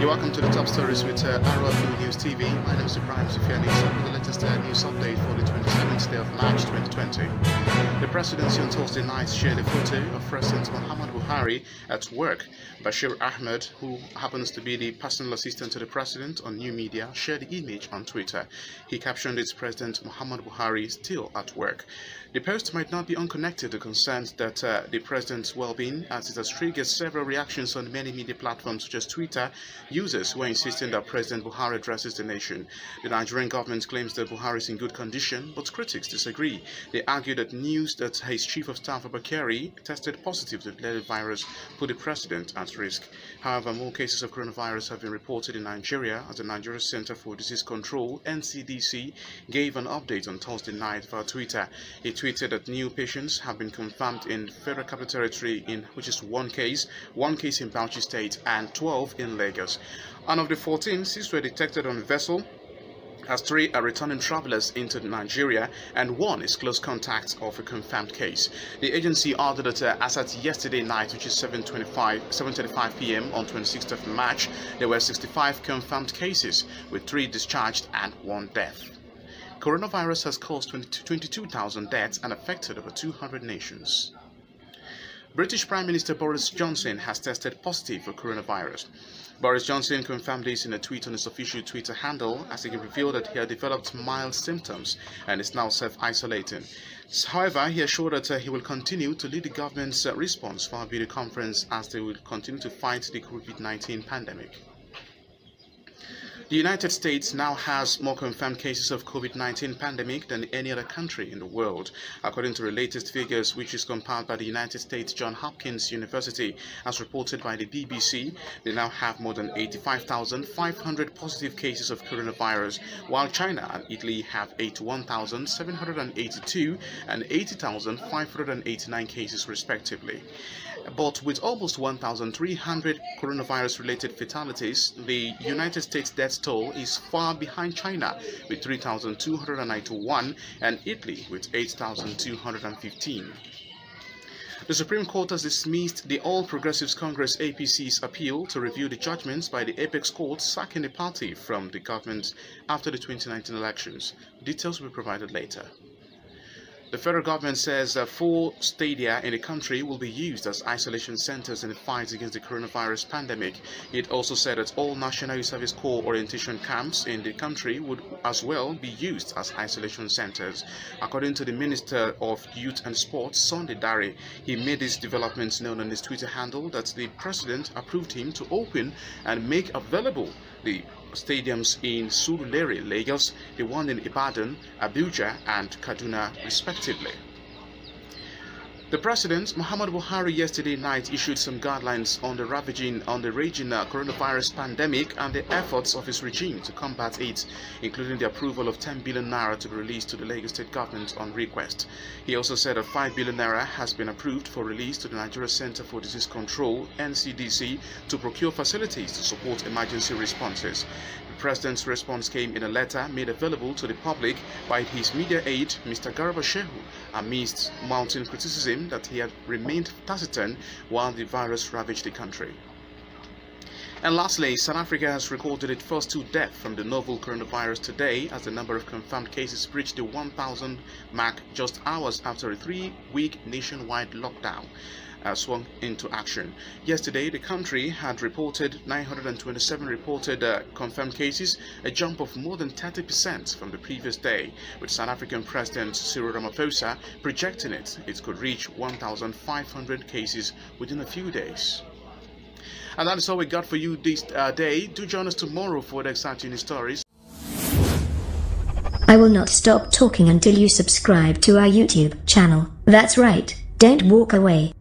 You're welcome to the top stories with ArewaBlue News TV. My name is Ibrahim Sufiani. Some of the latest news update for the 27th day of March 2020. The presidency on Thursday night shared a photo of President Muhammad Buhari at work. Bashir Ahmed, who happens to be the personal assistant to the president on new media, shared the image on Twitter. He captioned it, President Muhammad Buhari still at work. The post might not be unconnected to concerns that the president's well-being, as it has triggered several reactions on many media platforms such as Twitter. Users were insisting that President Buhari addresses the nation. The Nigerian government claims that Buhari is in good condition, but critics disagree. They argue that news that his chief of staff Abakari tested positive to the virus put the president at risk. However, more cases of coronavirus have been reported in Nigeria, as the Nigeria Center for Disease Control (NCDC) gave an update on Thursday night via Twitter. He tweeted that new patients have been confirmed in Federal Capital Territory, which is one case in Bauchi State, and 12 in Lagos. And of the 14, 6 were detected on a vessel, as 3 are returning travelers into Nigeria, and 1 is close contact of a confirmed case. The agency added that as at yesterday night, which is 7:35 p.m. on 26th of March, there were 65 confirmed cases, with 3 discharged and 1 death. Coronavirus has caused 22,000 deaths and affected over 200 nations. British Prime Minister Boris Johnson has tested positive for coronavirus. Boris Johnson confirmed this in a tweet on his official Twitter handle, as he revealed that he had developed mild symptoms and is now self-isolating. However, he assured that he will continue to lead the government's response via video conference as they will continue to fight the COVID-19 pandemic. The United States now has more confirmed cases of COVID-19 pandemic than any other country in the world. According to the latest figures, which is compiled by the United States Johns Hopkins University, as reported by the BBC, they now have more than 85,500 positive cases of coronavirus, while China and Italy have 81,782 and 80,589 cases respectively. But with almost 1,300 coronavirus-related fatalities, the United States death toll is far behind China with 3,291 and Italy with 8,215. The Supreme Court has dismissed the All Progressives Congress APC's appeal to review the judgments by the Apex Court sacking the party from the government after the 2019 elections. Details will be provided later. The federal government says that 4 stadia in the country will be used as isolation centers in the fight against the coronavirus pandemic. It also said that all National Youth Service Corps orientation camps in the country would as well be used as isolation centers. According to the Minister of Youth and Sports, Sunday Dare, he made these developments known on his Twitter handle that the president approved him to open and make available the stadiums in Surulere, Lagos, the one in Ibadan, Abuja and Kaduna respectively. The President, Muhammad Buhari, yesterday night issued some guidelines on the raging coronavirus pandemic and the efforts of his regime to combat it, including the approval of 10 billion naira to be released to the Lagos State government on request. He also said that 5 billion naira has been approved for release to the Nigeria Center for Disease Control (NCDC) to procure facilities to support emergency responses. The President's response came in a letter made available to the public by his media aide, Mr. Garba Shehu, amidst mounting criticism that he had remained taciturn while the virus ravaged the country. And lastly, South Africa has recorded its first 2 deaths from the novel coronavirus today, as the number of confirmed cases reached the 1,000 mark just hours after a 3-week nationwide lockdown swung into action. Yesterday, the country had reported 927 reported confirmed cases, a jump of more than 30% from the previous day, with South African President Cyril Ramaphosa projecting it could reach 1,500 cases within a few days. And that is all we got for you this day. Do join us tomorrow for the exciting stories. I will not stop talking until you subscribe to our YouTube channel. That's right, don't walk away.